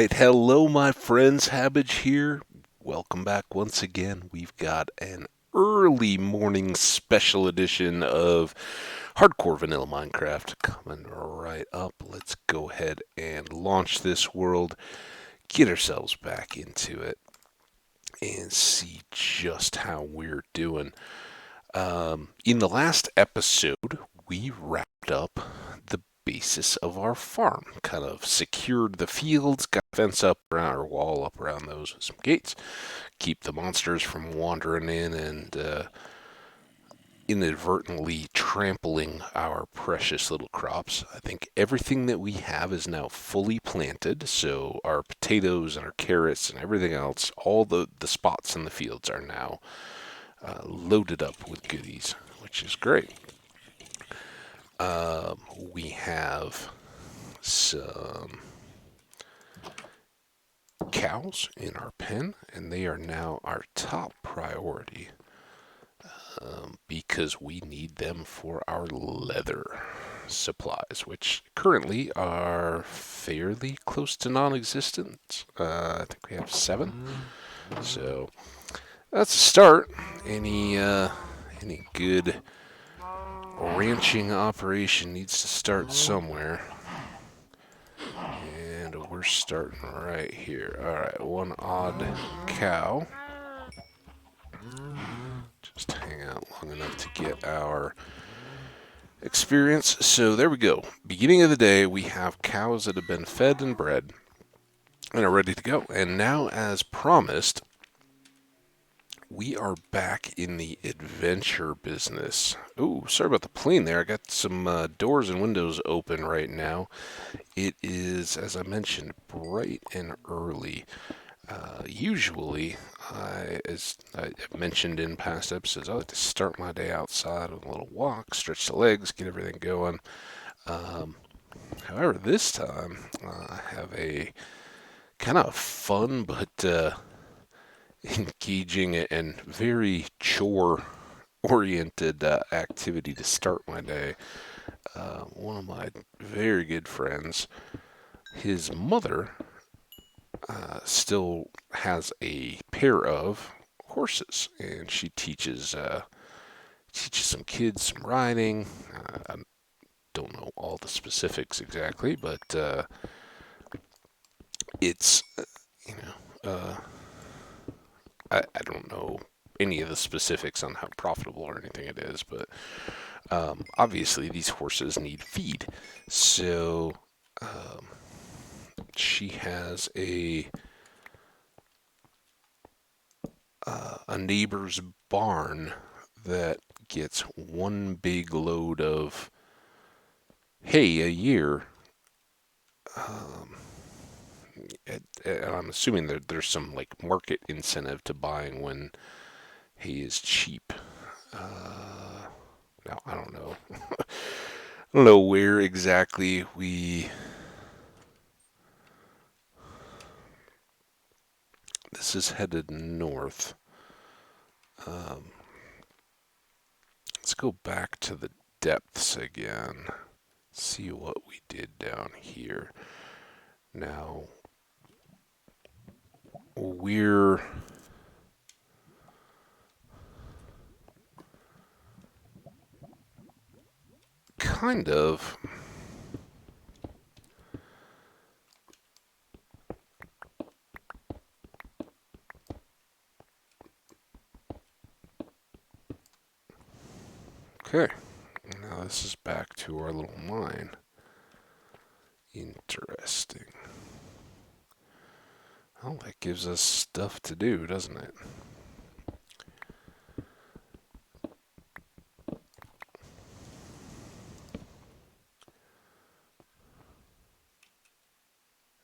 right. Hello, my friends. Hambbage here. Welcome back once again. We've got an early morning special edition of Hardcore Vanilla Minecraft coming right up. Let's go ahead and launch this world, get ourselves back into it, and see just how we're doing. In the last episode, we wrapped up the basis of our farm. Kind of secured the fields, got a fence up around our wall up around those with some gates, keep the monsters from wandering in and inadvertently trampling our precious little crops. I think everything that we have is now fully planted, so our potatoes and our carrots and everything else, all the spots in the fields are now loaded up with goodies, which is great. We have some cows in our pen, and they are now our top priority because we need them for our leather supplies, which currently are fairly close to non-existent. I think we have 7, so that's a start. Any good ranching operation needs to start somewhere. And we're starting right here. Alright, one odd cow. Just hang out long enough to get our experience. So there we go. Beginning of the day, we have cows that have been fed and bred and are ready to go. And now, as promised, we are back in the adventure business. Oh, sorry about the plane there. I got some doors and windows open right now. It is, as I mentioned, bright and early. Usually, as I've mentioned in past episodes, I like to start my day outside with a little walk, stretch the legs, get everything going. However, this time I have a kind of fun but engaging and very chore-oriented activity to start my day. One of my very good friends, his mother still has a pair of horses, and she teaches some kids some riding. I don't know all the specifics exactly, but it's you know I don't know any of the specifics on how profitable or anything it is, but obviously these horses need feed, so she has a neighbor's barn that gets one big load of hay a year. Um, and I'm assuming that there's some like market incentive to buying when hay is cheap. Now I don't know. I don't know where exactly we. This is headed north. Um, let's go back to the depths again. See what we did down here. Now we're kind of okay. Now this is back to our little mine. Interesting. Well, that gives us stuff to do, doesn't it?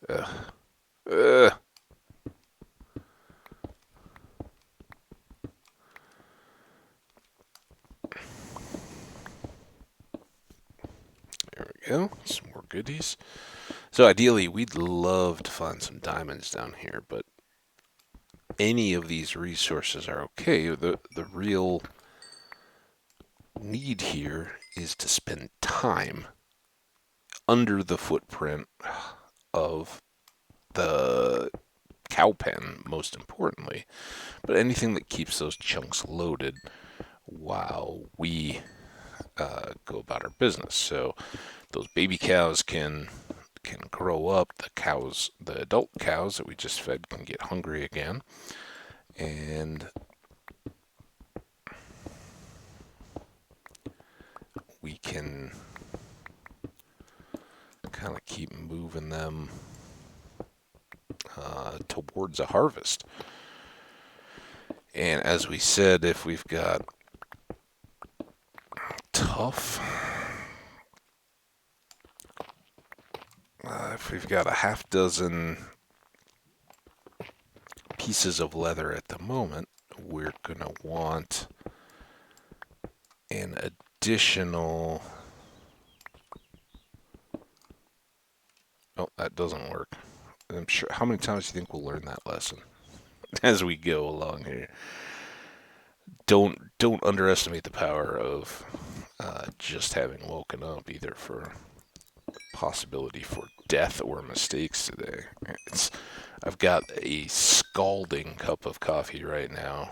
Ugh. Ugh. There we go. Some more goodies. So ideally, we'd love to find some diamonds down here, but any of these resources are okay. The real need here is to spend time under the footprint of the cow pen, most importantly, but anything that keeps those chunks loaded while we go about our business. So those baby cows can grow up. The adult cows that we just fed, can get hungry again, and we can kind of keep moving them towards a harvest. And as we said, if we've got tough, if we've got a half dozen pieces of leather at the moment, we're going to want an additional... Oh, that doesn't work. I'm sure. How many times do you think we'll learn that lesson as we go along here? Don't underestimate the power of just having woken up, either for possibility for death or mistakes today. I've got a scalding cup of coffee right now,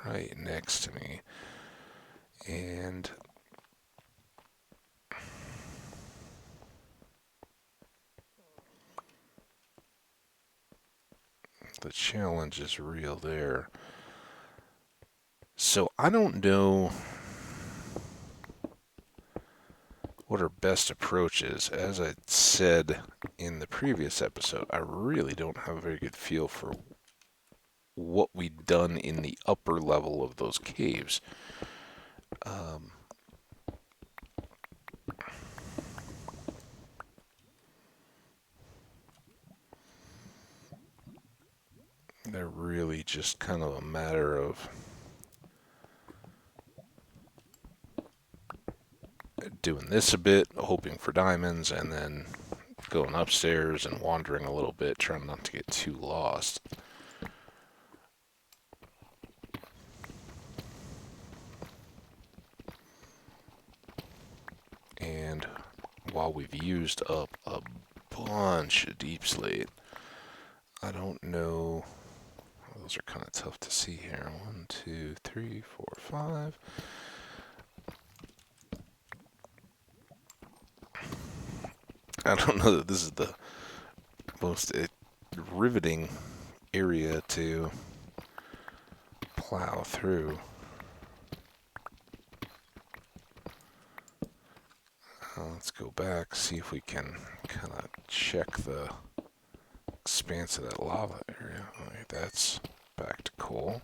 right next to me, and the challenge is real there. So I don't know what our best approach is. As I said in the previous episode, I really don't have a very good feel for what we'd done in the upper level of those caves. They're really just kind of a matter of doing this a bit, hoping for diamonds, and then going upstairs and wandering a little bit, trying not to get too lost. And while we've used up a bunch of deep slate, I don't know. Those are kind of tough to see here. 1, 2, 3, 4, 5. I don't know that this is the most riveting area to plow through. Let's go back, see if we can kind of check the expanse of that lava area. Right, that's back to coal.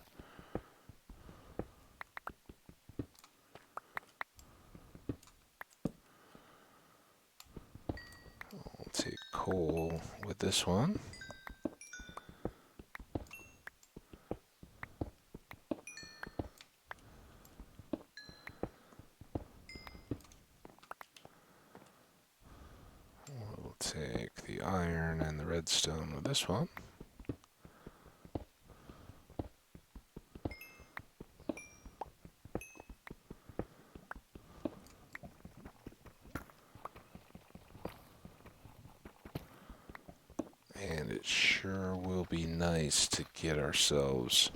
We'll take coal with this one. We'll take the iron and the redstone with this one. And it sure will be nice to get ourselves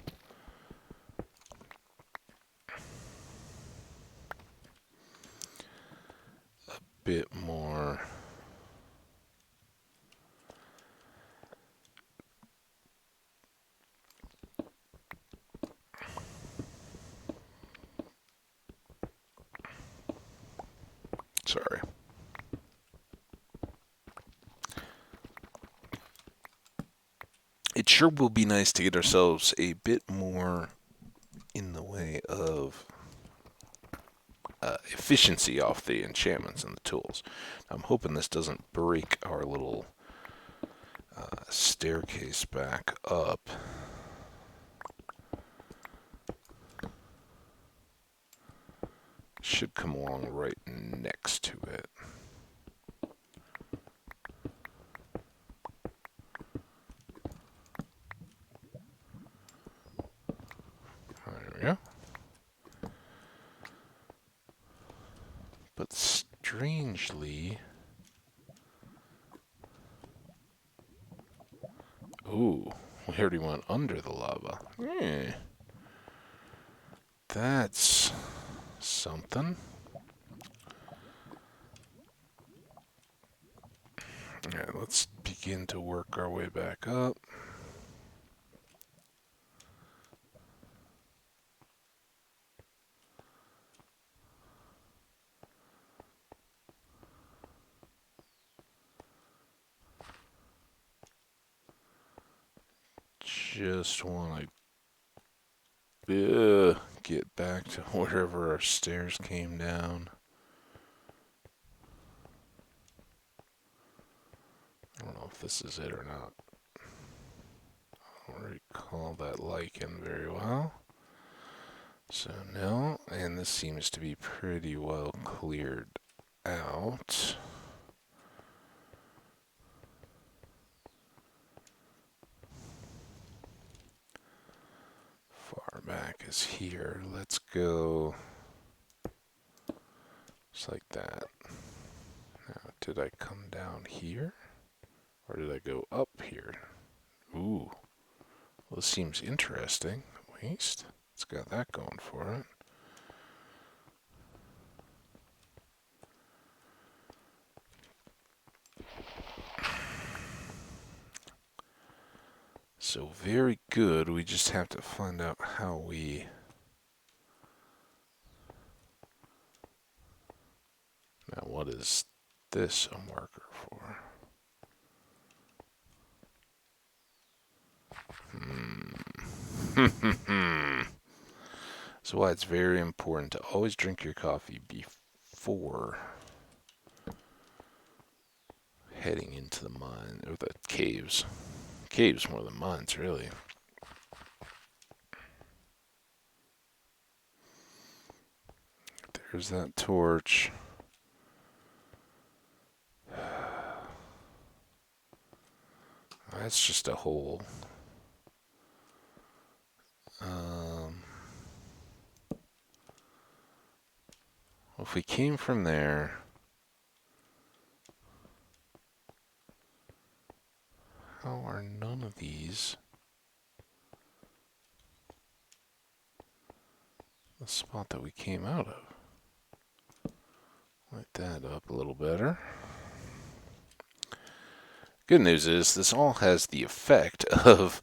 a bit more sorry. It sure will be nice to get ourselves a bit more in the way of efficiency off the enchantments and the tools. I'm hoping this doesn't break our little staircase back up. Should come along right next to it. There we go. But strangely, Ooh, we already went under the lava. Yeah. That's something. Alright, let's begin to work our way back up. Just want to get back to wherever our stairs came down. I don't know if this is it or not. I don't recall that lichen very well. So no, and this seems to be pretty well cleared out. Far back is here. Let's go just like that. Now, did I come down here? Or did I go up here? Ooh. Well, this seems interesting, at least. It's got that going for it. So very good. We just have to find out how we... Now, what is this a marker for? So why it's very important to always drink your coffee before heading into the mine, or the caves. Caves more than mines, really. There's that torch. That's just a hole. If we came from there, how are none of these the spot that we came out of? Light that up a little better. Good news is this all has the effect of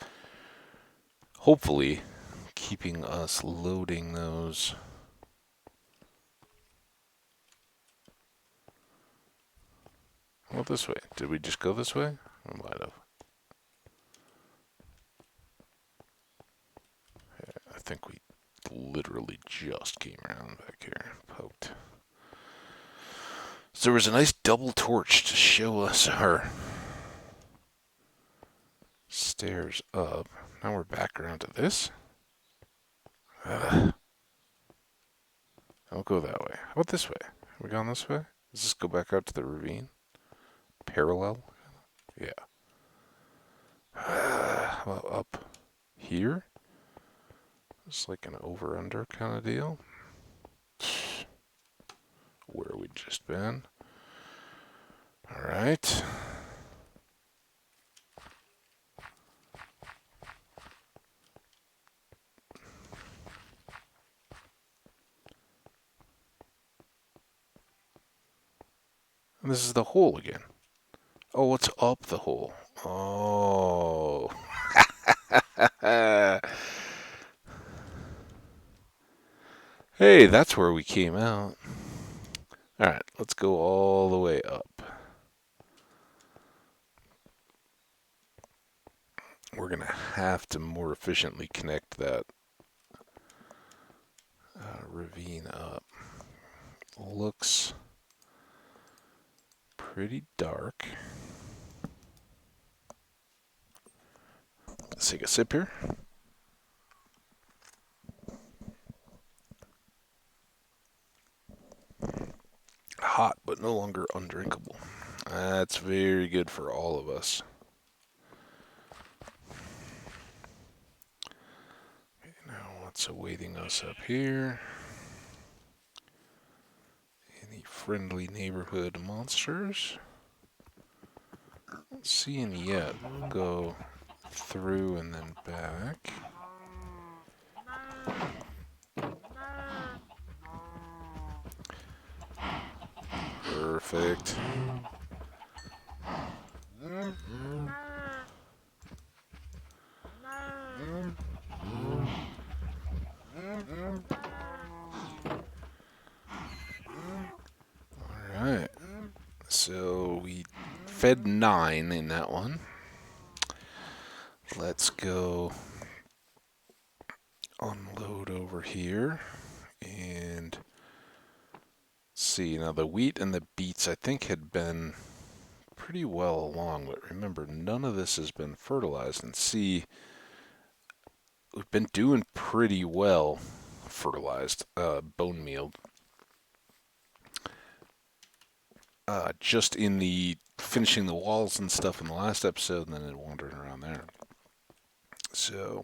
hopefully keeping us loading those. Well, this way. Did we just go this way? We might have. Yeah, I think we literally just came around back here. Poked. So there was a nice double torch to show us our stairs up. Now we're back around to this. Don't go that way. How about this way? Have we gone this way? Does this go back out to the ravine? Parallel? Yeah. How about up here? It's like an over-under kind of deal. Where we just been. Alright. And this is the hole again. Oh, it's up the hole. Oh. Hey, that's where we came out. Alright, let's go all the way up. We're going to have to more efficiently connect that ravine up. Looks pretty dark. Let's take a sip here. Hot, but no longer undrinkable. That's very good for all of us. Okay, now what's awaiting us up here? Any friendly neighborhood monsters? Don't see any yet. We'll go through and then back. Perfect. Alright. So we fed 9 in that one. Let's go unload over here and see. Now the wheat and the beets I think had been pretty well along, but remember none of this has been fertilized. And see, we've been doing pretty well fertilized, bone mealed. Just in the finishing the walls and stuff in the last episode, and then it wandering around there. So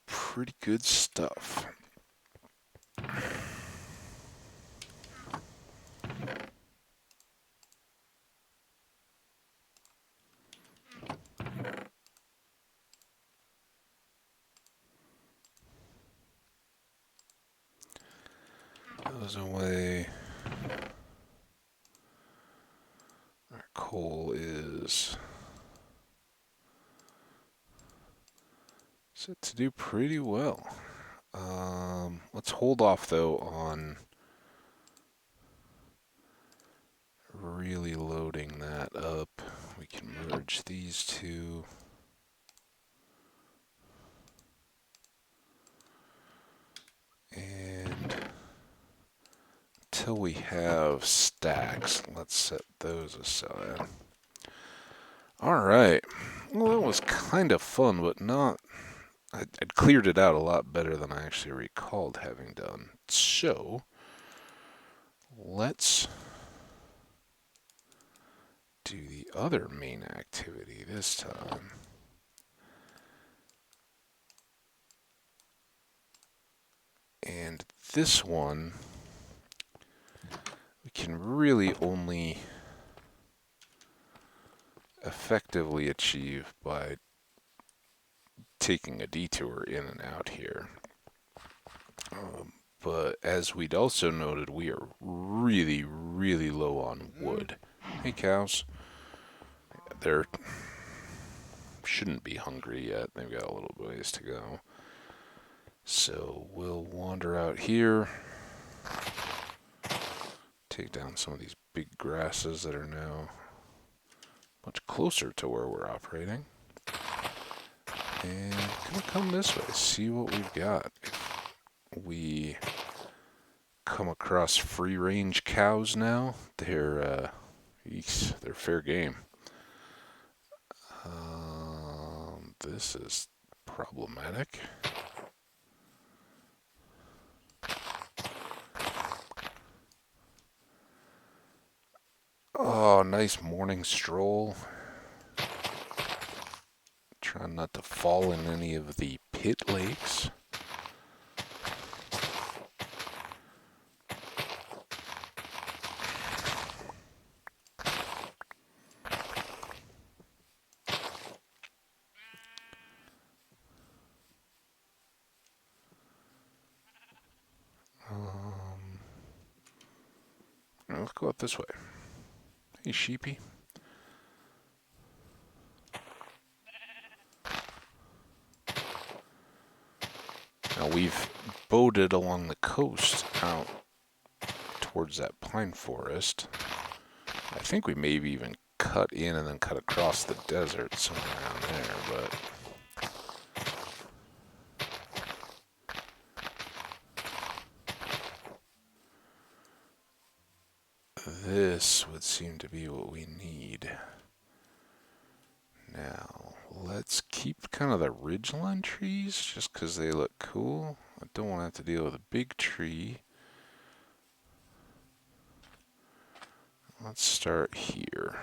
pretty good stuff. Goes away. Our coal is set to do pretty well. Let's hold off though on really loading that up. We can merge these two. And until we have stacks, let's set those aside. Alright. Well, that was kind of fun, but not... I'd cleared it out a lot better than I actually recalled having done. So, let's do the other main activity this time. And this one, we can really only effectively achieve by taking a detour in and out here. But as we'd also noted, we are really, really low on wood. Hey, cows. They're shouldn't be hungry yet. They've got a little ways to go. So we'll wander out here, take down some of these big grasses that are now much closer to where we're operating. And gonna come this way, see what we've got. If we come across free-range cows now, they're fair game. This is problematic. Oh, nice morning stroll. Trying not to fall in any of the pit lakes. Let's go out this way. Hey, sheepy. Now we've boated along the coast out towards that pine forest. I think we maybe even cut in and then cut across the desert somewhere around there, but... this would seem to be what we need. Now, let's keep kind of the ridgeline trees just because they look cool. I don't want to have to deal with a big tree. Let's start here.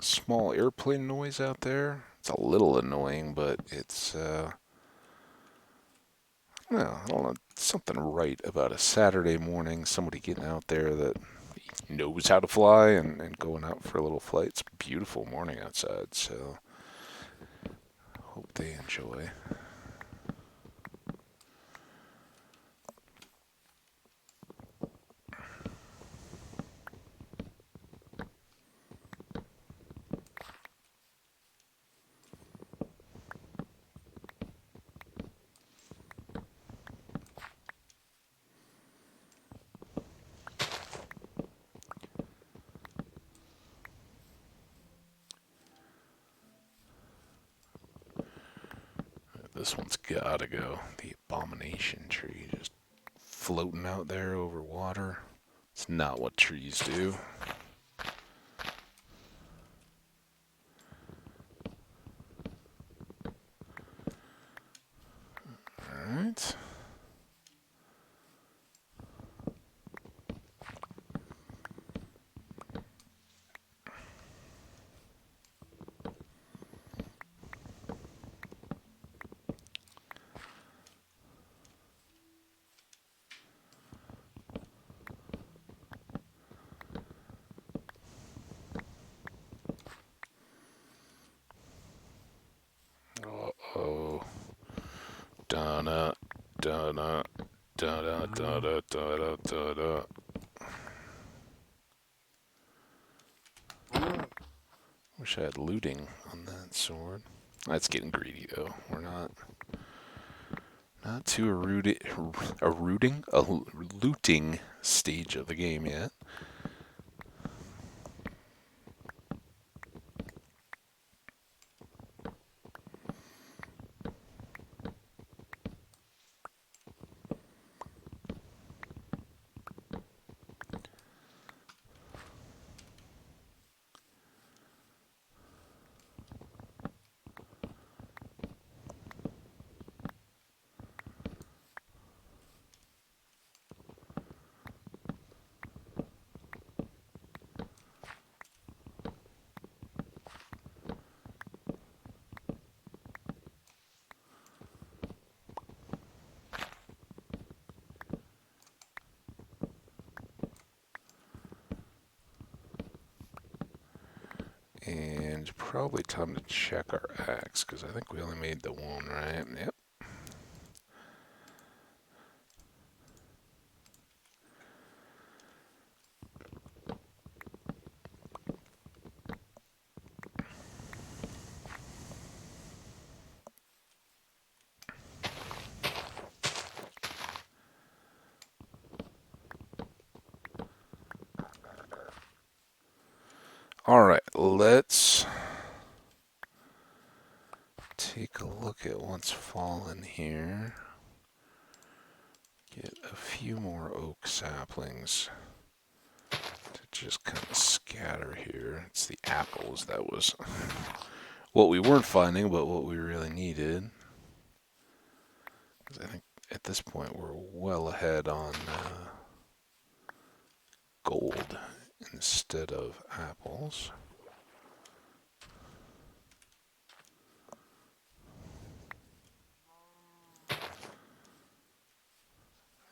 small airplane noise out there. It's a little annoying, but it's, well, I don't know, something right about a Saturday morning, somebody getting out there that knows how to fly and going out for a little flight. It's a beautiful morning outside, so hope they enjoy. This one's gotta go. The abomination tree just floating out there over water. It's not what trees do. Alright. Uh-oh. Da-da, da-da, da-da, da-da, da-da, da-da. Wish I had looting on that sword. That's getting greedy, though. We're not to a looting stage of the game yet. And probably time to check our axe, because I think we only made the one, right? Yep. Alright, let's take a look at what's fallen here. Get a few more oak saplings to just kind of scatter here. It's the apples that was what we weren't finding, but what we really needed. Because I think at this point we're well ahead on gold instead of apples.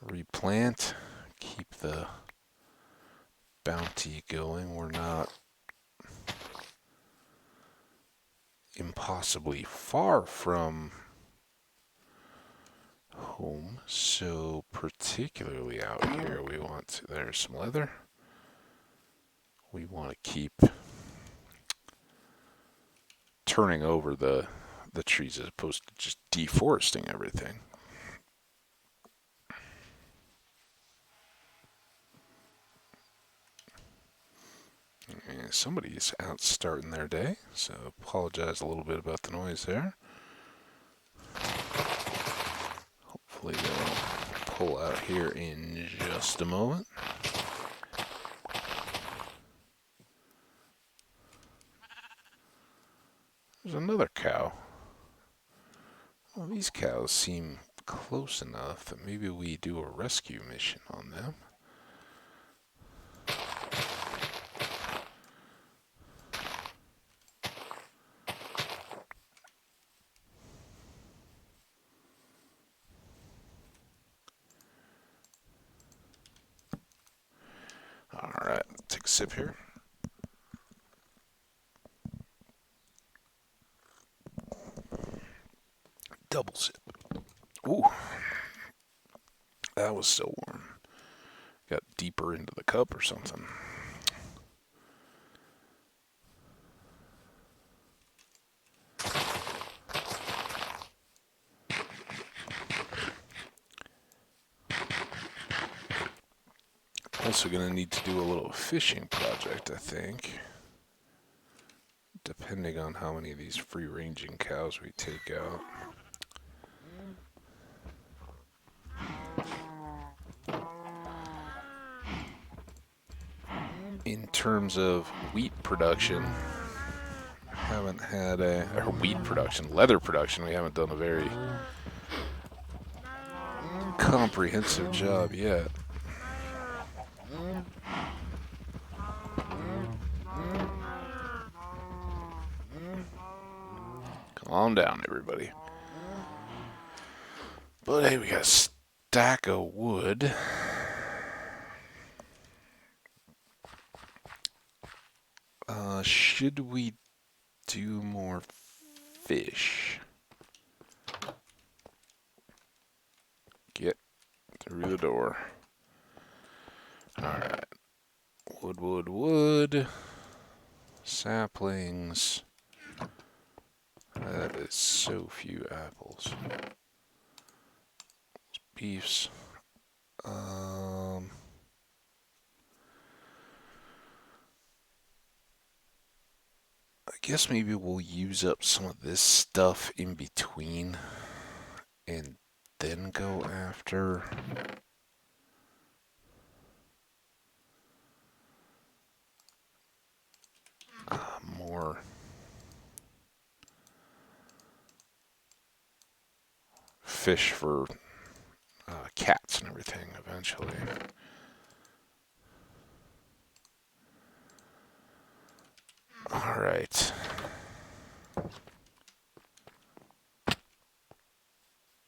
Replant, keep the bounty going. We're not impossibly far from home, so particularly out here we want to, there's some leather. We want to keep turning over the trees as opposed to just deforesting everything. And somebody's out starting their day, so apologize a little bit about the noise there. Hopefully they'll pull out here in just a moment. There's another cow. Well, these cows seem close enough that maybe we do a rescue mission on them. sip here. Double sip. Ooh, that was so warm. Got deeper into the cup or something. Also gonna need to do a little fishing project, I think. Depending on how many of these free-ranging cows we take out. In terms of wheat production, haven't had leather production, we haven't done a very comprehensive job yet. Calm down, everybody. But hey, we got a stack of wood. Should we do more fish? Get through the door. Alright. Wood. Saplings. That is so few apples. Beefs. I guess maybe we'll use up some of this stuff in between and then go after more fish for cats and everything eventually. All right.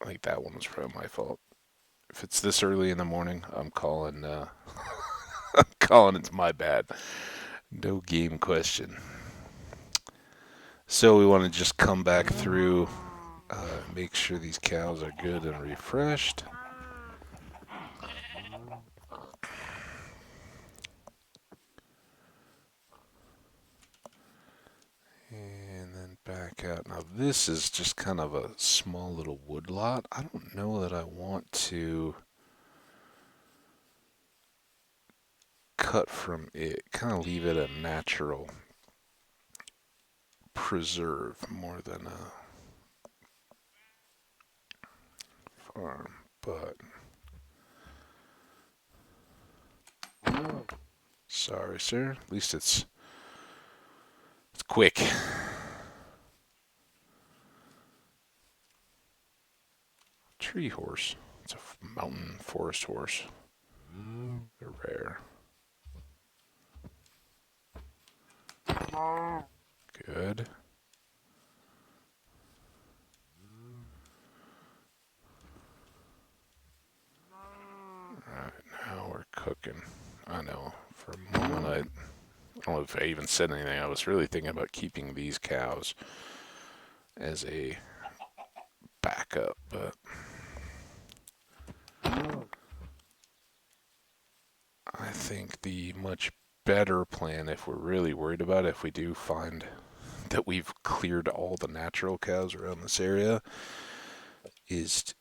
I think that one was probably my fault. If it's this early in the morning, I'm calling. I'm calling it's my bad. No game question. So we want to just come back through, make sure these cows are good and refreshed. And then back out. Now this is just kind of a small little wood lot. I don't know that I want to cut from it. Kind of leave it a natural preserve more than a farm. But sorry, sir. At least it's quick. Tree horse. It's a mountain forest horse. They're rare. Good. Alright, now we're cooking. I know, for a moment I don't know if I even said anything. I was really thinking about keeping these cows as a backup, but I think the much better plan, if we're really worried about it, if we do find that we've cleared all the natural cows around this area, is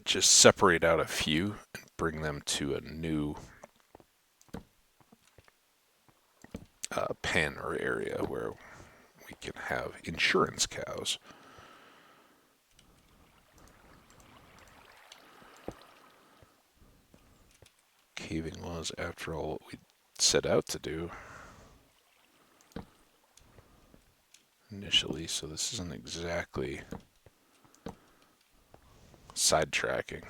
just separate out a few and bring them to a new pen or area where we can have insurance cows. Caving was, after all, what we set out to do initially, so this isn't exactly sidetracking.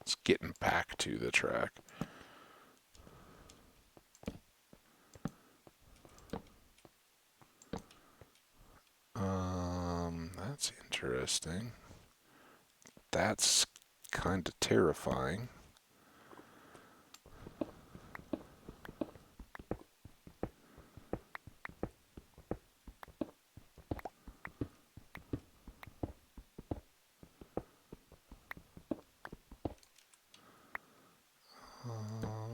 It's getting back to the track. That's interesting. That's kind of terrifying.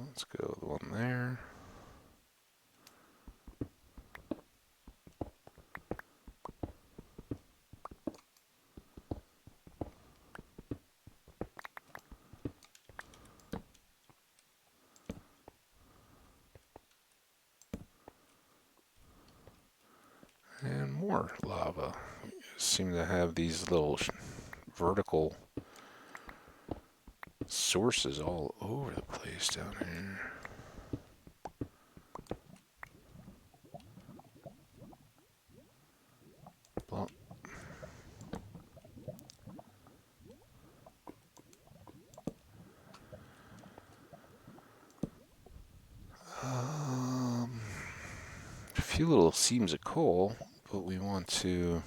Let's go the one there. And more lava. Seem to have these little vertical sources all over the place down here. Well, a few little seams of coal, but we want to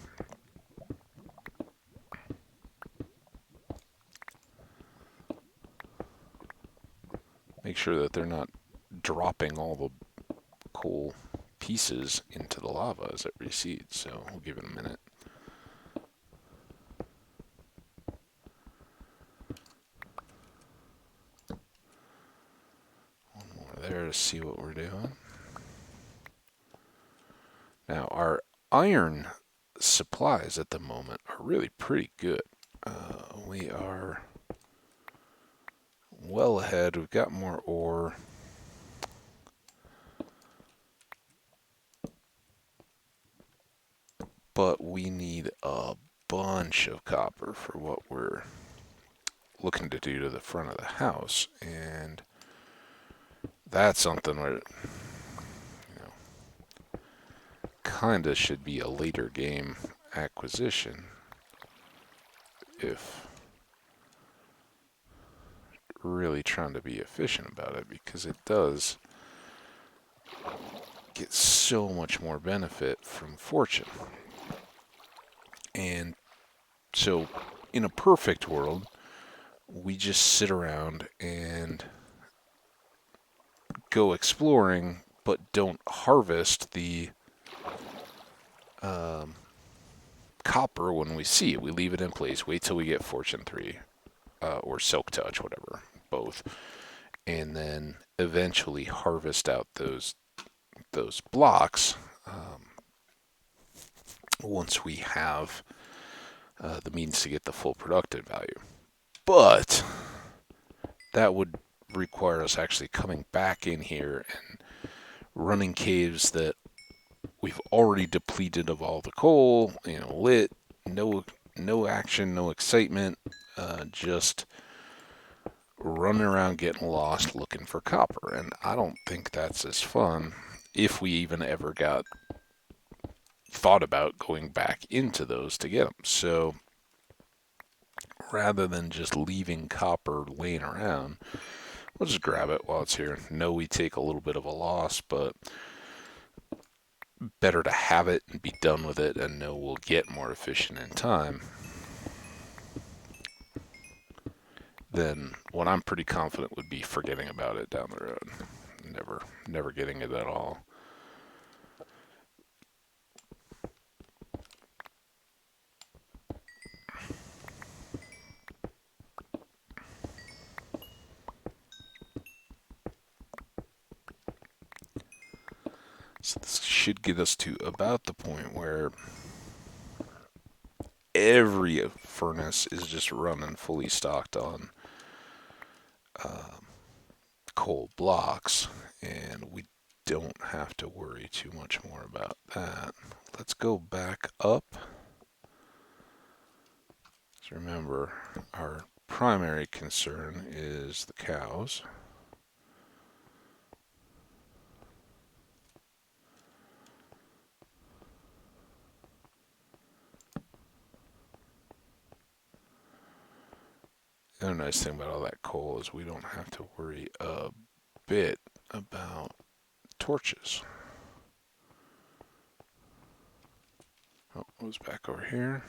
make sure that they're not dropping all the coal pieces into the lava as it recedes, so we'll give it a minute. One more there to see what we're doing. Now, our iron supplies at the moment are really pretty good. We are well ahead. We've got more ore. But we need a bunch of copper for what we're looking to do to the front of the house. And that's something where, kind of should be a later game acquisition if really trying to be efficient about it, because it does get so much more benefit from fortune. And so in a perfect world, we just sit around and go exploring, but don't harvest the copper when we see it. We leave it in place, wait till we get Fortune 3 or Silk Touch, whatever, both, and then eventually harvest out those blocks once we have the means to get the full productive value. But that would require us actually coming back in here and running caves that we've already depleted of all the coal, lit, no action, no excitement, just running around getting lost looking for copper. And I don't think that's as fun if we even ever thought about going back into those to get them. So rather than just leaving copper laying around, we'll just grab it while it's here. Know we take a little bit of a loss, but better to have it and be done with it and know we'll get more efficient in time than what I'm pretty confident would be forgetting about it down the road. Never getting it at all. So this should get us to about the point where every furnace is just running fully stocked on coal blocks, and we don't have to worry too much more about that. Let's go back up. So remember, our primary concern is the cows. The other nice thing about all that coal is we don't have to worry a bit about torches. Oh, it was back over here.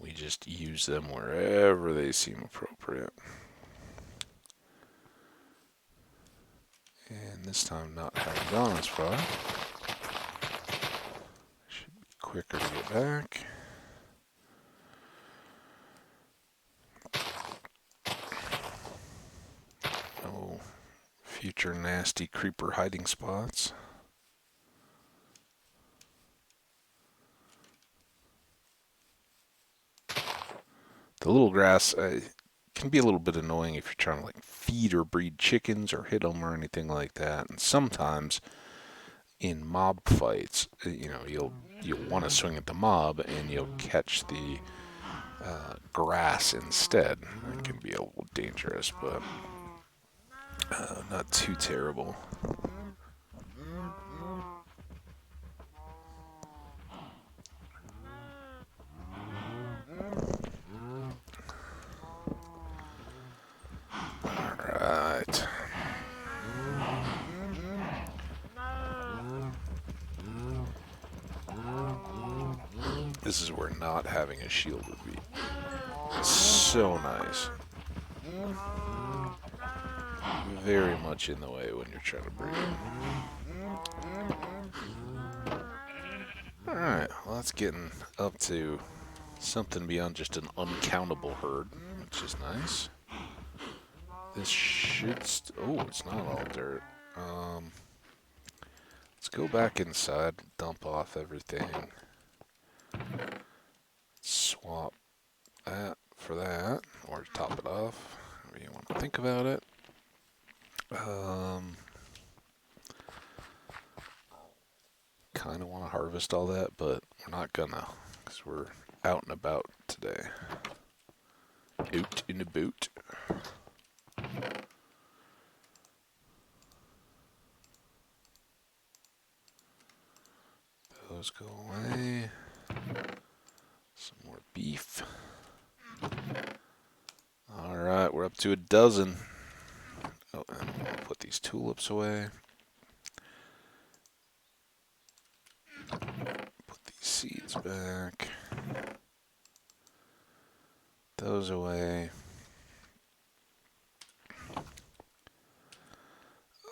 we just use them wherever they seem appropriate. And this time not having gone as far, should be quicker to get back. No future nasty creeper hiding spots. The little grass can be a little bit annoying if you're trying to like feed or breed chickens or hit them or anything like that. And sometimes in mob fights, you'll want to swing at the mob and you'll catch the grass instead. It can be a little dangerous, but not too terrible. Alright. This is where not having a shield would be so nice. Very much in the way when you're trying to breed. Alright, well that's getting up to something beyond just an uncountable herd, which is nice. This should... oh, it's not all dirt. Let's go back inside, dump off everything. Swap that for that, or top it off, however you want to think about it. Kind of want to harvest all that, but we're not gonna, because we're out and about today. Out in the boot. Those go away. Some more beef. Alright, we're up to a dozen. Oh, and we'll put these tulips away. Put these seeds back. Those away.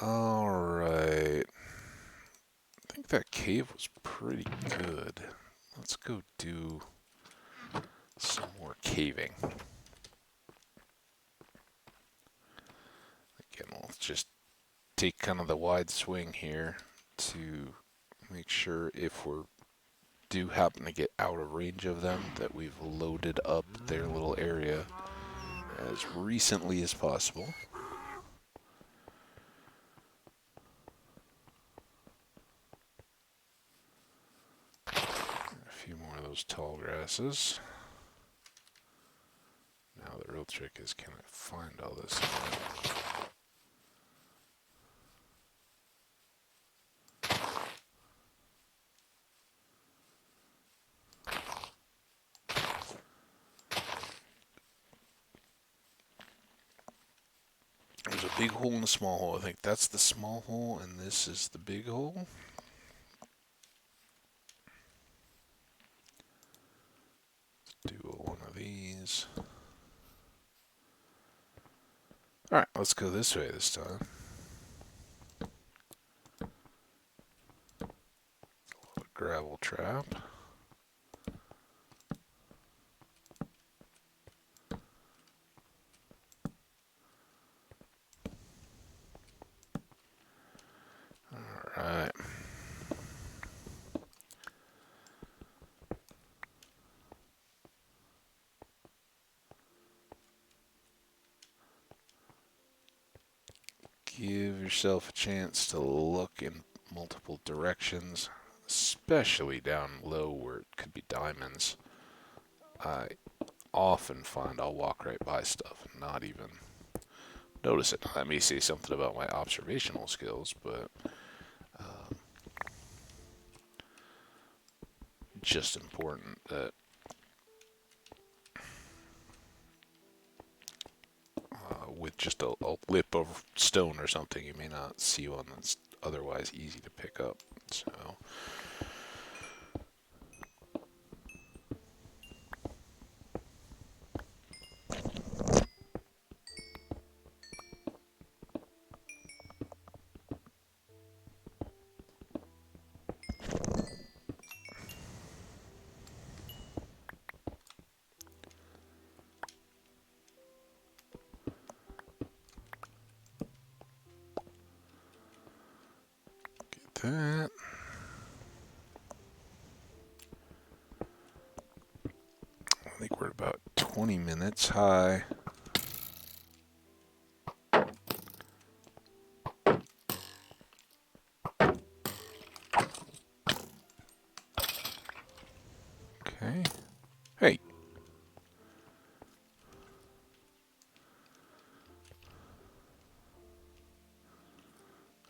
Alright. I think that cave was pretty good. Let's go do some more caving. Again, we'll just take kind of the wide swing here to make sure if we do happen to get out of range of them that we've loaded up their little area as recently as possible. A few more of those tall grasses. Now the real trick is, can I find all this? There's a big hole and a small hole. I think that's the small hole and this is the big hole. Let's do one of these. Alright, let's go this way this time. A gravel trap. Alright. Give yourself a chance to look in multiple directions, especially down low where it could be diamonds. I often find I'll walk right by stuff and not even notice it. That may say something about my observational skills, but just important that with just a lip of stone or something, you may not see one that's otherwise easy to pick up. So, that. I think we're about 20 minutes high. Okay. Hey.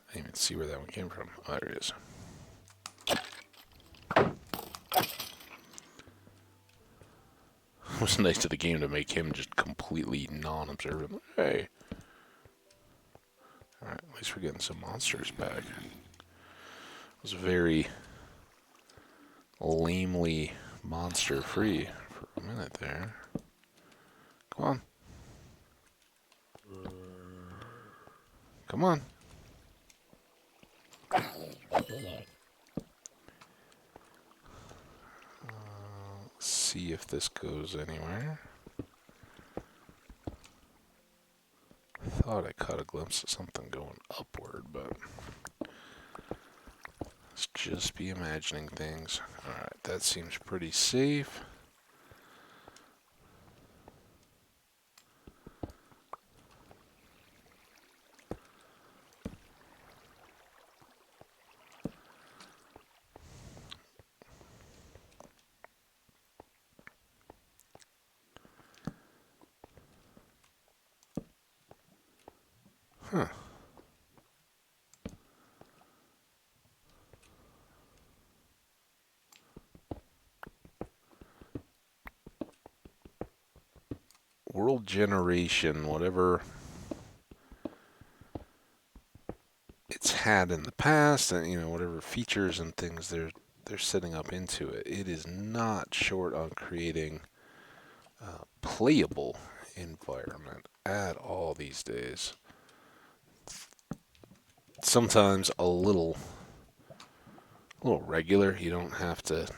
I didn't even see where that one came from. Oh, there it is. It was nice to the game to make him just completely non-observant. Hey. Alright, at least we're getting some monsters back. It was very lamely monster-free for a minute there. Come on. Come on. Let's see if this goes anywhere. Thought I caught a glimpse of something going upward, but let's just be imagining things. Alright, that seems pretty safe. Huh. World generation, whatever it's had in the past, and whatever features and things they're setting up into it, it is not short on creating a playable environment at all these days. Sometimes a little regular. You don't have to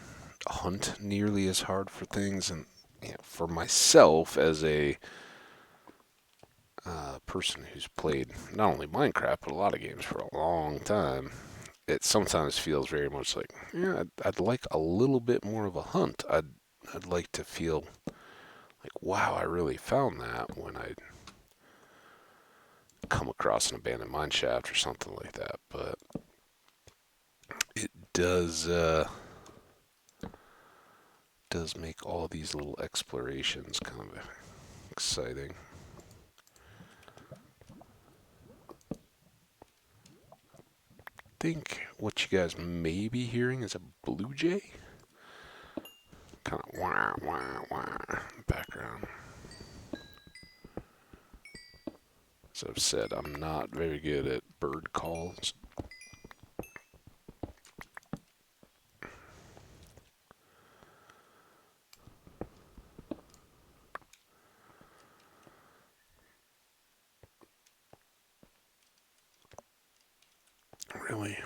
hunt nearly as hard for things, and for myself as a person who's played not only Minecraft but a lot of games for a long time, it sometimes feels very much like, I'd like a little bit more of a hunt. I'd like to feel like, wow, I really found that when I come across an abandoned mine shaft or something like that. But it does make all these little explorations kind of exciting. I think what you guys may be hearing is a blue jay. Kind of wah, wah, wah in the background. As I've said, I'm not very good at bird calls. Really.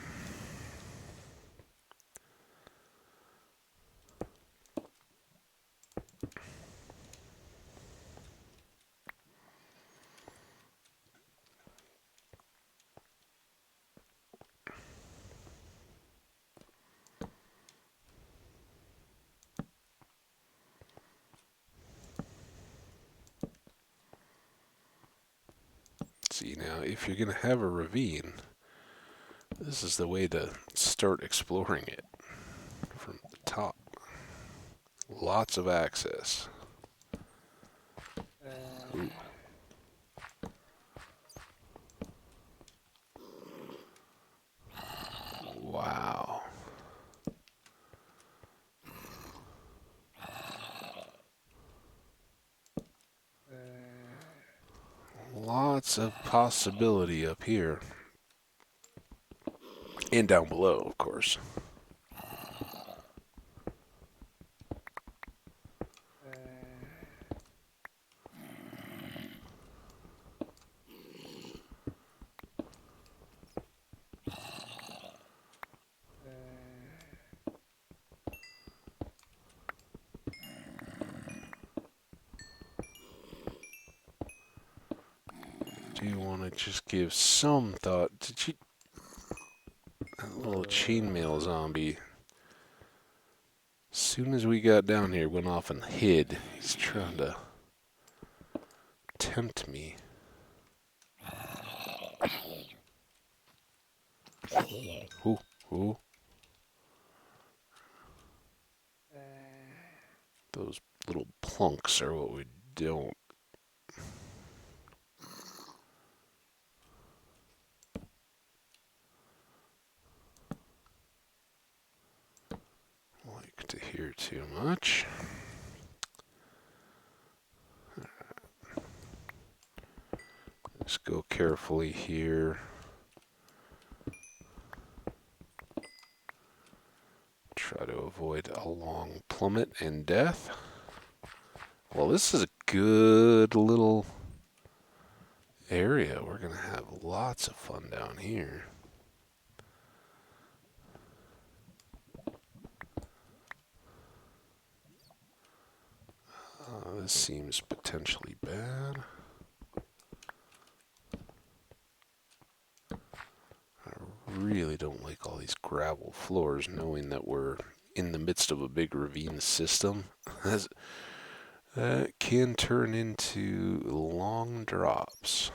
See, now, if you're going to have a ravine, this is the way to start exploring it from the top. Lots of access. Ooh. Wow. Lots of possibility up here. And down below, of course. Do you want to just give some thought? Did you... That little chainmail zombie. As soon as we got down here, went off and hid. He's trying to tempt me. Ooh, ooh. Those little plunks are what we don't. Like to hear too much. Just go carefully here. Try to avoid a long plummet and death. Well, this is a good little area. We're going to have lots of fun down here. This seems potentially bad. I really don't like all these gravel floors, knowing that we're in the midst of a big ravine system. That can turn into long drops.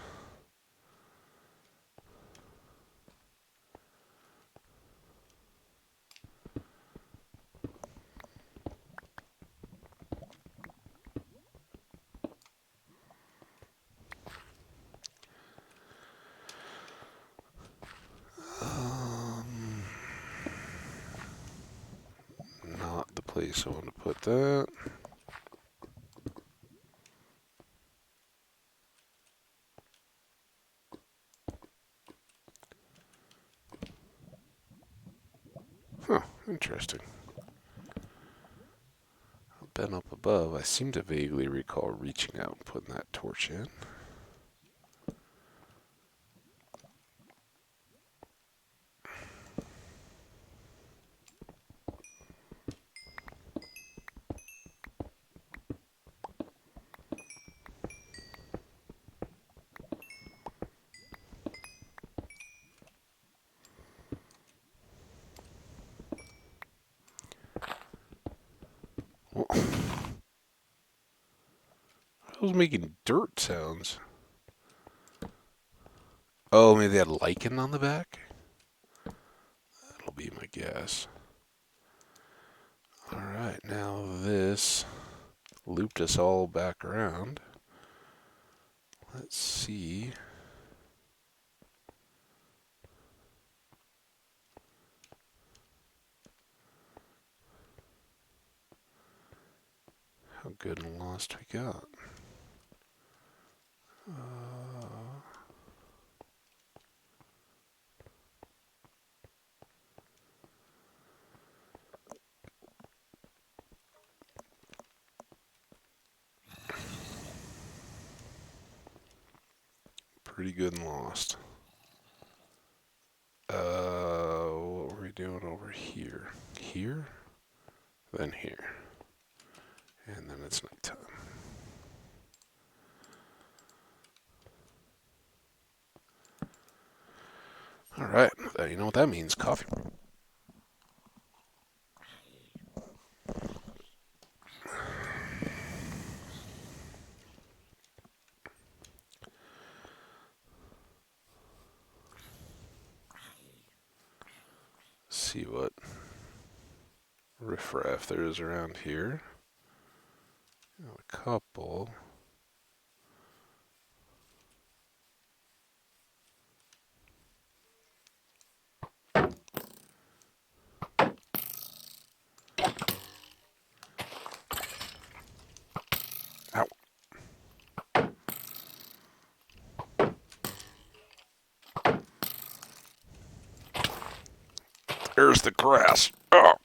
Not the place I want to put that. Huh, interesting. Been up above, I seem to vaguely recall reaching out and putting that torch in. Well, I was making dirt sounds. Oh, maybe they had lichen on the back? That'll be my guess. Alright, now this looped us all back around. Let's see. How good and lost we got. Pretty good and lost. What were we doing over here? Here? Then here. And then it's nighttime. Alright, you know what that means, coffee. See what riffraff there is around here. A couple. Ow. There's the grass. Oh.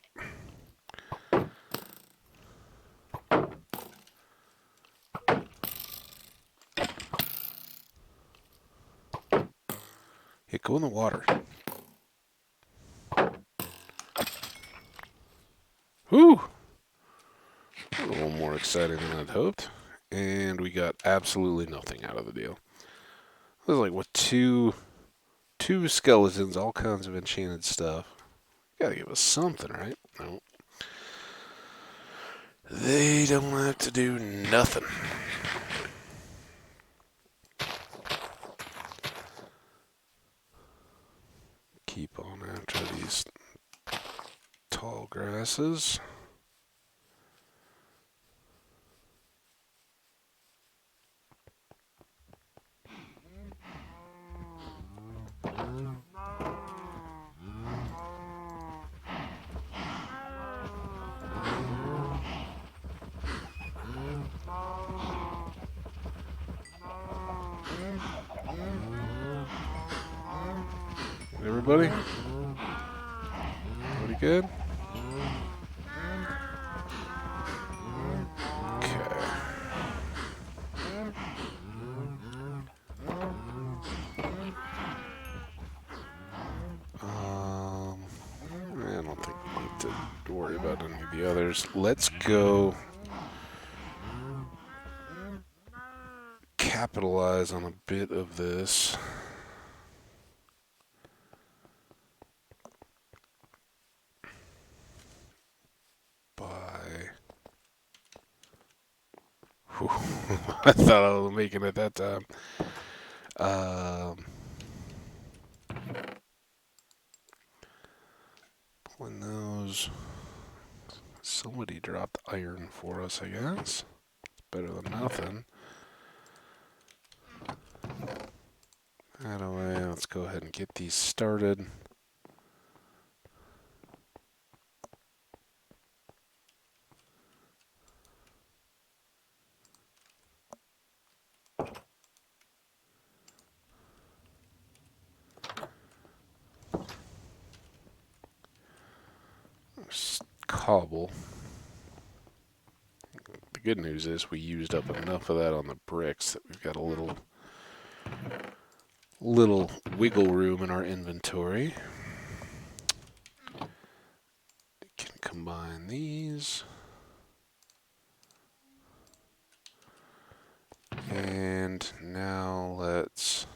Yeah, go in the water. Whew! A little more exciting than I'd hoped. And we got absolutely nothing out of the deal. It was like, what, two 2 skeletons, all kinds of enchanted stuff. Gotta give us something, right? No. They don't have to do nothing. Keep on after these tall grasses. Everybody? Pretty good? Okay. I don't think we need to worry about any of the others. Let's go capitalize on a bit of this by... I thought I was making it that time. When those... Somebody dropped iron for us, I guess. It's better than nothing. That way, let's go ahead and get these started. There's cobble. The good news is we used up enough of that on the bricks that we've got a little wiggle room in our inventory. Can combine these. And now let's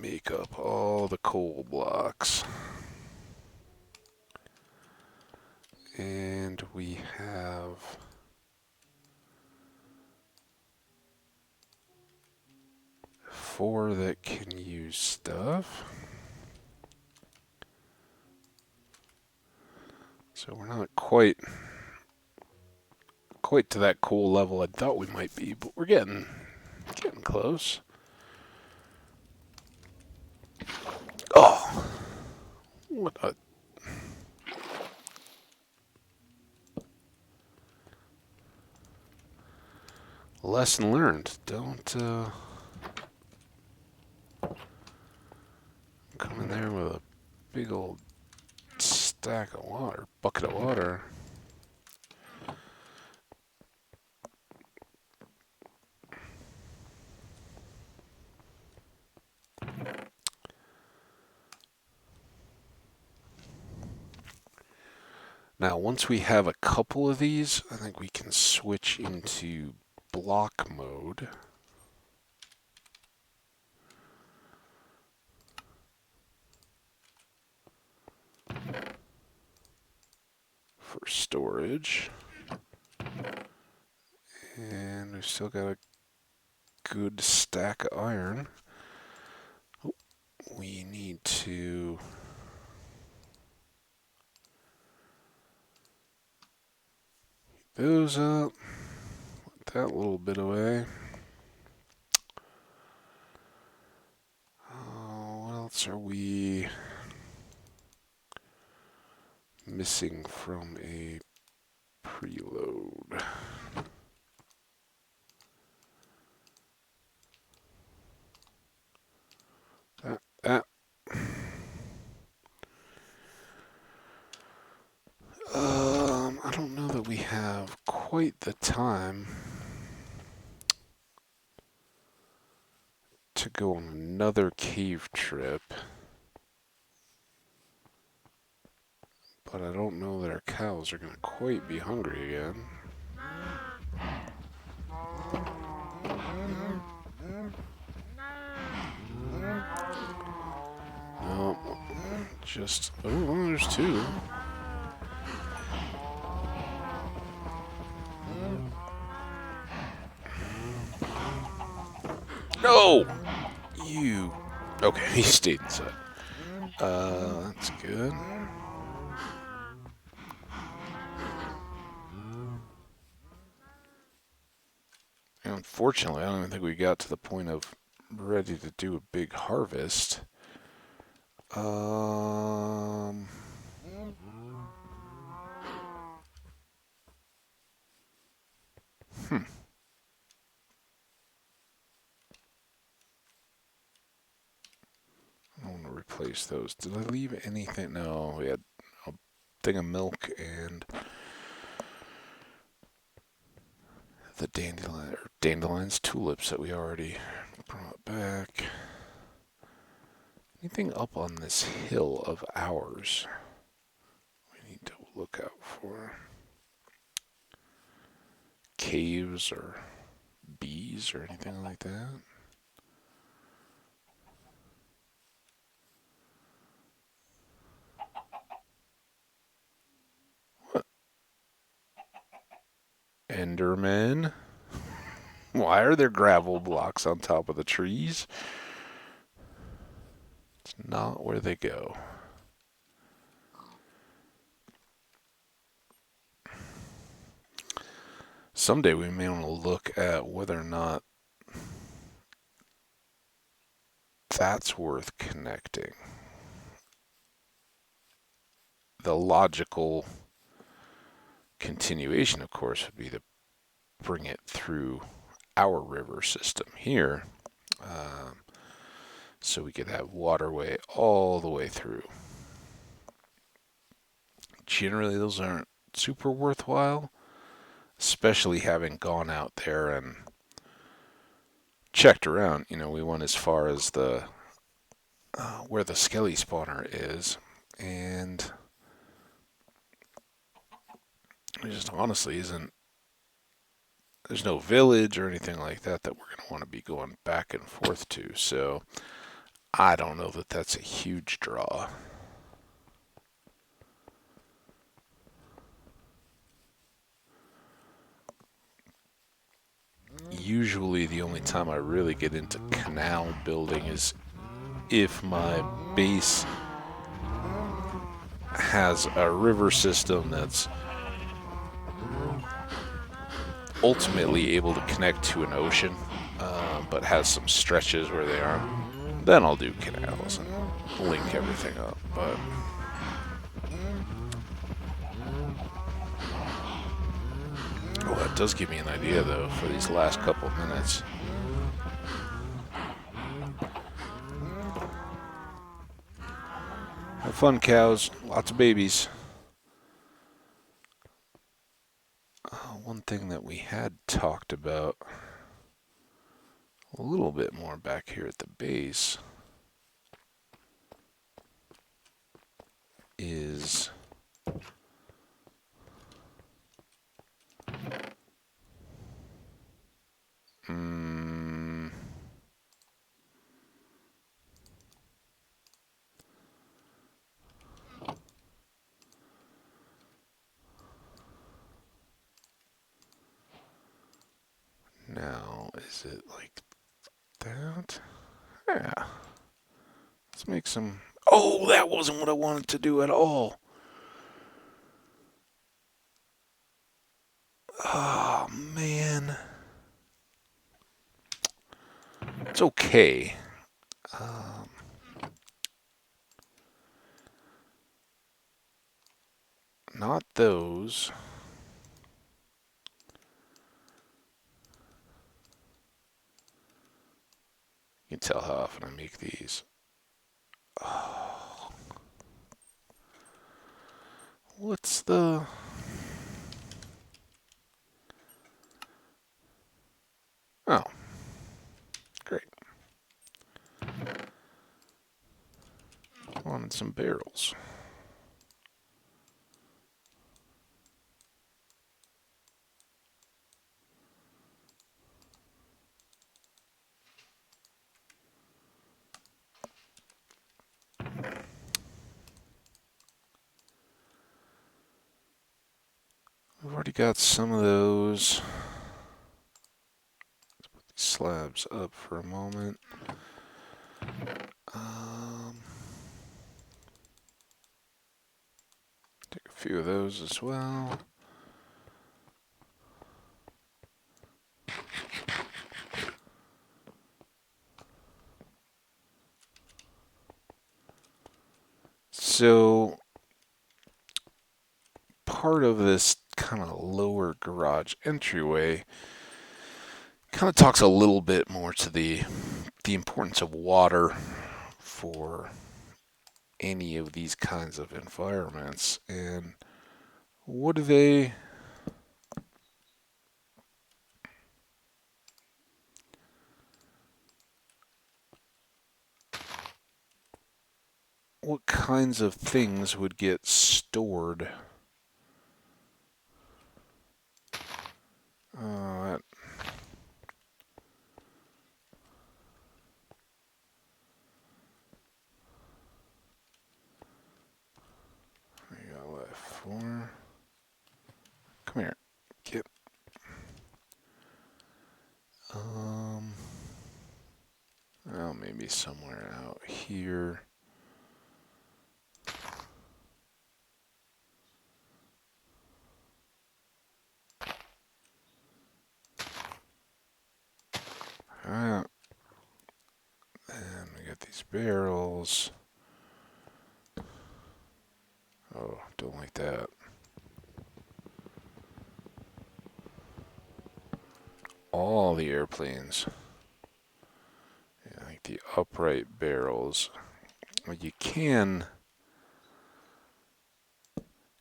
make up all the coal blocks. And we have 4 that can use stuff. So we're not quite to that coal level I thought we might be, but we're getting close. Oh, what a... Lesson learned. Don't come in there with a big old stack of water, bucket of water. Now, once we have a couple of these, I think we can switch into block mode. For storage. And we've still got a good stack of iron. Oh, we need to... those up. Put that little bit away. What else are we missing from a preload? That. I don't know that we have quite the time to go on another cave trip, but I don't know that our cows are going to quite be hungry again. No, just... Oh, there's two. No! You... Okay, he stayed inside. That's good. And unfortunately, I don't even think we got to the point of ready to do a big harvest. I want to replace those. Did I leave anything? No, we had a thing of milk and the dandelions, tulips that we already brought back. Anything up on this hill of ours we need to look out for? Caves or bees or anything like that? What? Endermen? Why are there gravel blocks on top of the trees? It's not where they go. Someday we may want to look at whether or not that's worth connecting. The logical continuation, of course, would be to bring it through our river system here, so we could have waterway all the way through. Generally, those aren't super worthwhile, especially having gone out there and checked around. You know, we went as far as the where the skelly spawner is, and it just honestly isn't. There's no village or anything like that that we're going to want to be going back and forth to. So I don't know that that's a huge draw. Usually the only time I really get into canal building is if my base has a river system that's ultimately able to connect to an ocean, but has some stretches where they aren't. Then I'll do canals and link everything up. But oh, that does give me an idea though for these last couple of minutes. Have fun, cows. Lots of babies. One thing that we had talked about a little bit more back here at the base is now, is it like that? Yeah. Let's make some... Oh, that wasn't what I wanted to do at all. Oh, man. It's okay. Not those. You can tell how often I make these. Oh. What's the... Oh. Great. Wanted some barrels. already got some of those. Let's put these slabs up for a moment. Take a few of those as well. So part of this kind of lower garage entryway kind of talks a little bit more to the importance of water for any of these kinds of environments. And what do they what kinds of things would get stored? That we got left 4. Come here. Get. Well, maybe somewhere out here. And we got these barrels. Oh, don't like that. All the airplanes. Yeah, like the upright barrels. Well, you can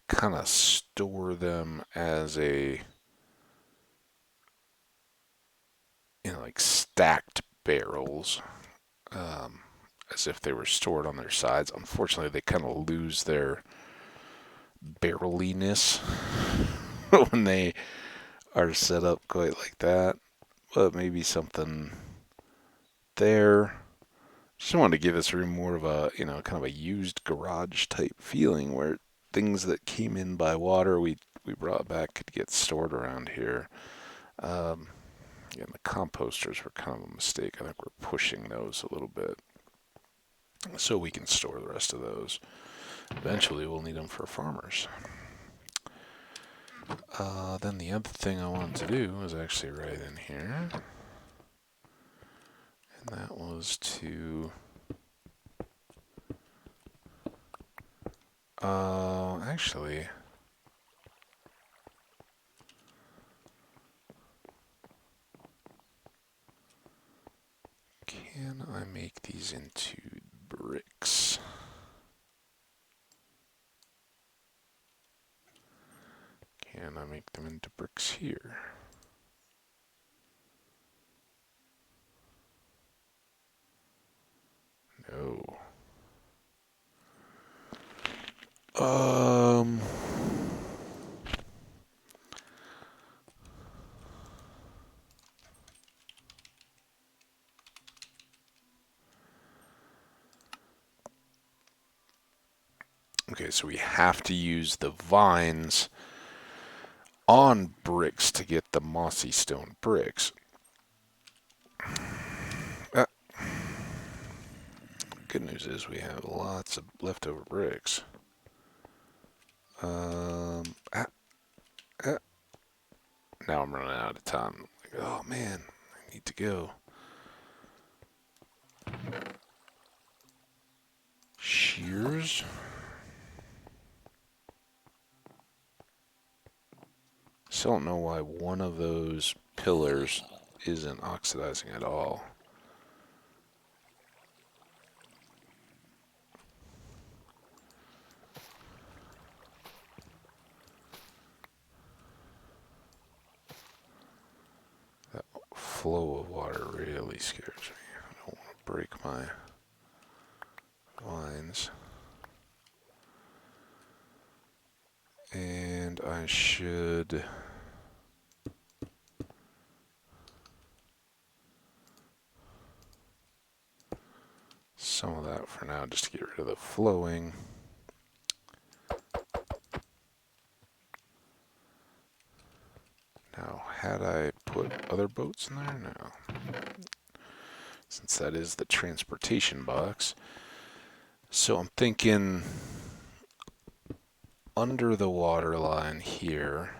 kind of store them as a, like stacked barrels, as if they were stored on their sides. Unfortunately, they kind of lose their barreliness when they are set up quite like that. But maybe something there. Just wanted to give this room more of a, kind of a used garage type feeling where things that came in by water we brought back could get stored around here. Yeah, the composters were kind of a mistake. I think we're pushing those a little bit so we can store the rest of those. Eventually, we'll need them for farmers. Then the other thing I wanted to do was actually right in here, and that was to actually, can I make these into bricks? Can I make them into bricks here? No. Okay, so we have to use the vines on bricks to get the mossy stone bricks. Good news is we have lots of leftover bricks. Now I'm running out of time. Like, oh man, I need to go. Shears? Still don't know why one of those pillars isn't oxidizing at all. That flow of water really scares me. I don't want to break my vines. And I should some of that for now just to get rid of the flowing. Now, had I put other boats in there? No. Since that is the transportation box. So I'm thinking under the water line here.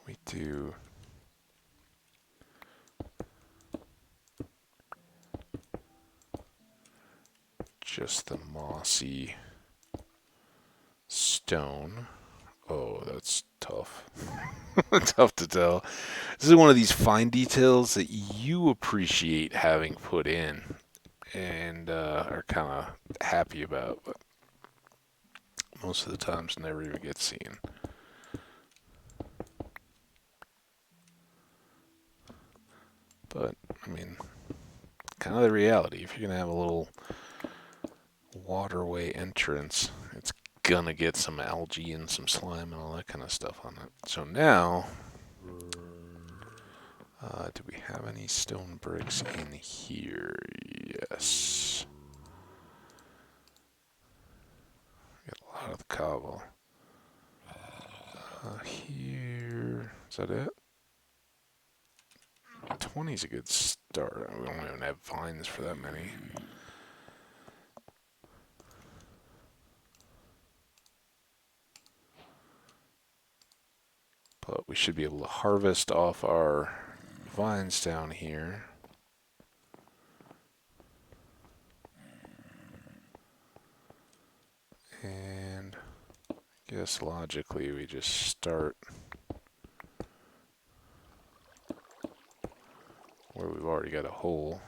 We do just the mossy stone. Oh, that's tough. Tough to tell. This is one of these fine details that you appreciate having put in and are kind of happy about, but most of the times never even gets seen. But, I mean, kind of the reality. If you're going to have a little waterway entrance, it's going to get some algae and some slime and all that kind of stuff on it. So now, do we have any stone bricks in here? Yes. Got a lot of the cobble. Here, is that it? 20 is a good start. We don't even have vines for that many. But we should be able to harvest off our vines down here. And I guess logically we just start where we've already got a hole.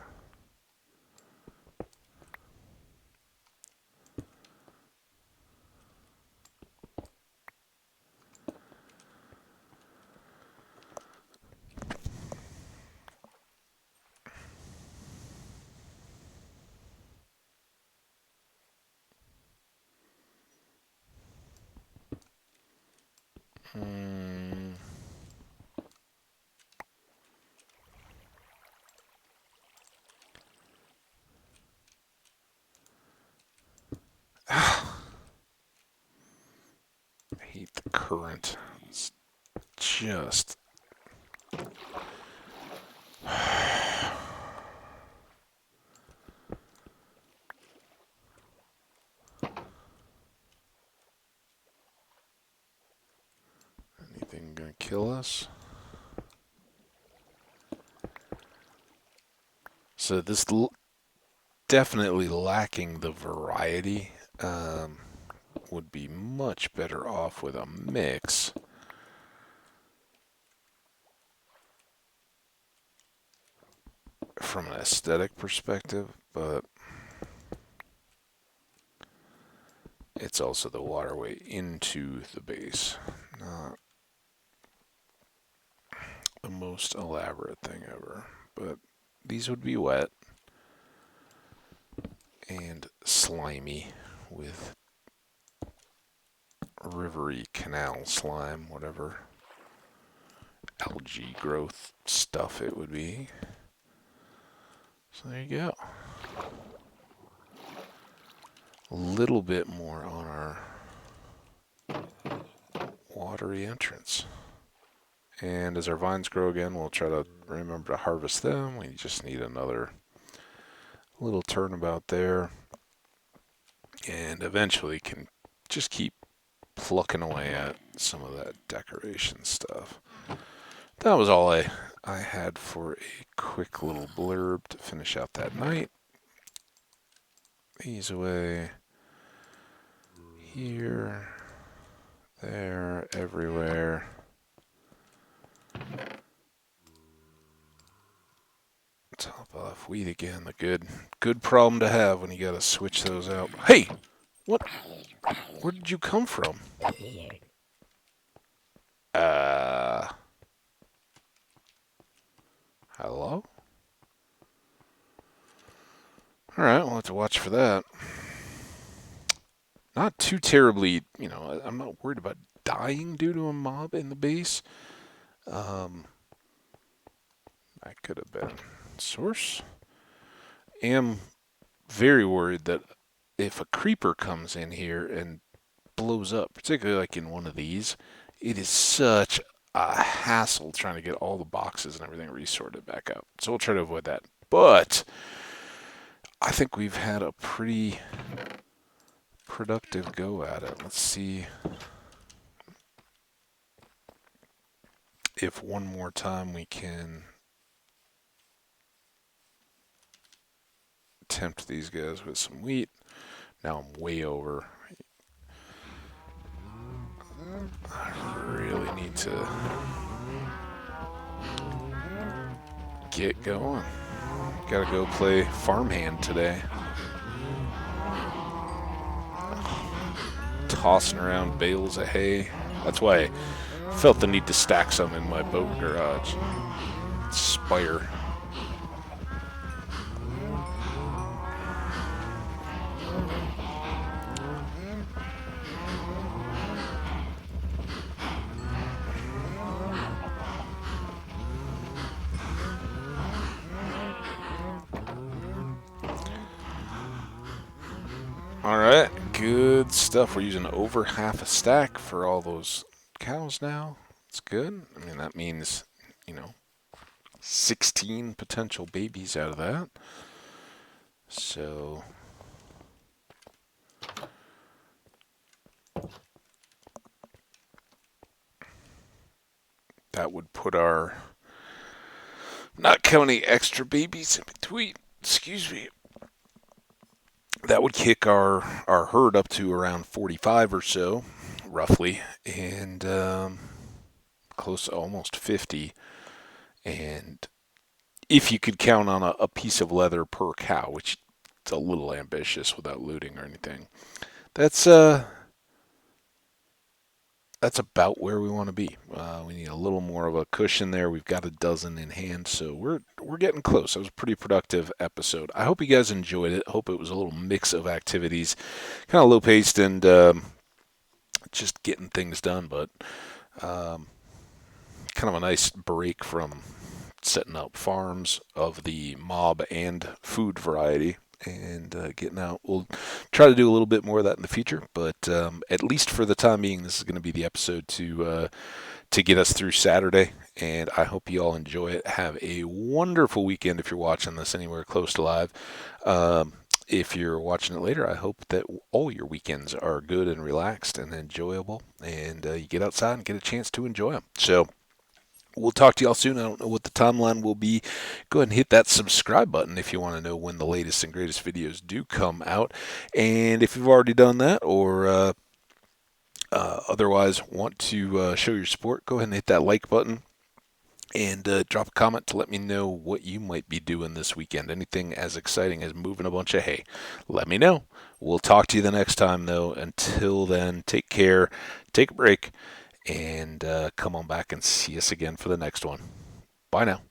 I hate the current. It's just... Anything gonna kill us? So this definitely lacking the variety. Would be much better off with a mix. From an aesthetic perspective, but it's also the waterway into the base. Not the most elaborate thing ever, but these would be wet and slimy with rivery canal slime, whatever algae growth stuff it would be. So there you go. A little bit more on our watery entrance. And as our vines grow again, we'll try to remember to harvest them. We just need another little turnabout there. And eventually can just keep plucking away at some of that decoration stuff. That was all I had for a quick little blurb to finish out that night. These away. Here. There. Everywhere. Top off wheat again. The good problem to have when you gotta switch those out. Hey! What? Where did you come from? Hello? Alright, we'll have to watch for that. Not too terribly, I'm not worried about dying due to a mob in the base. That could have been source. Am very worried that if a creeper comes in here and blows up, particularly like in one of these, it is such a hassle trying to get all the boxes and everything resorted back out. So we'll try to avoid that. But I think we've had a pretty productive go at it. Let's see if one more time we can tempt these guys with some wheat. Now I'm way over. I really need to get going. Gotta go play farmhand today. Tossing around bales of hay. That's why I felt the need to stack some in my boat garage. Spire. Alright, good stuff. We're using over half a stack for all those cows now. It's good. I mean, that means, 16 potential babies out of that. So that would put our, not counting extra babies in between, excuse me, that would kick our herd up to around 45 or so, roughly, and close to almost 50. And if you could count on a piece of leather per cow, which is a little ambitious without looting or anything, that's about where we want to be. We need a little more of a cushion there. We've got a dozen in hand, so we're getting close. That was a pretty productive episode. I hope you guys enjoyed it. I hope it was a little mix of activities, kind of low paced and just getting things done, but kind of a nice break from setting up farms of the mob and food variety. And getting out. We'll try to do a little bit more of that in the future, but at least for the time being, this is going to be the episode to get us through Saturday. And I hope you all enjoy it. Have a wonderful weekend if you're watching this anywhere close to live. If you're watching it later, I hope that all your weekends are good and relaxed and enjoyable, and you get outside and get a chance to enjoy them. So we'll talk to y'all soon. I don't know what the timeline will be. Go ahead and hit that subscribe button if you want to know when the latest and greatest videos do come out. And if you've already done that or otherwise want to show your support, go ahead and hit that like button and drop a comment to let me know what you might be doing this weekend. Anything as exciting as moving a bunch of hay, let me know. We'll talk to you the next time, though. Until then, take care, take a break, and come on back and see us again for the next one. Bye now.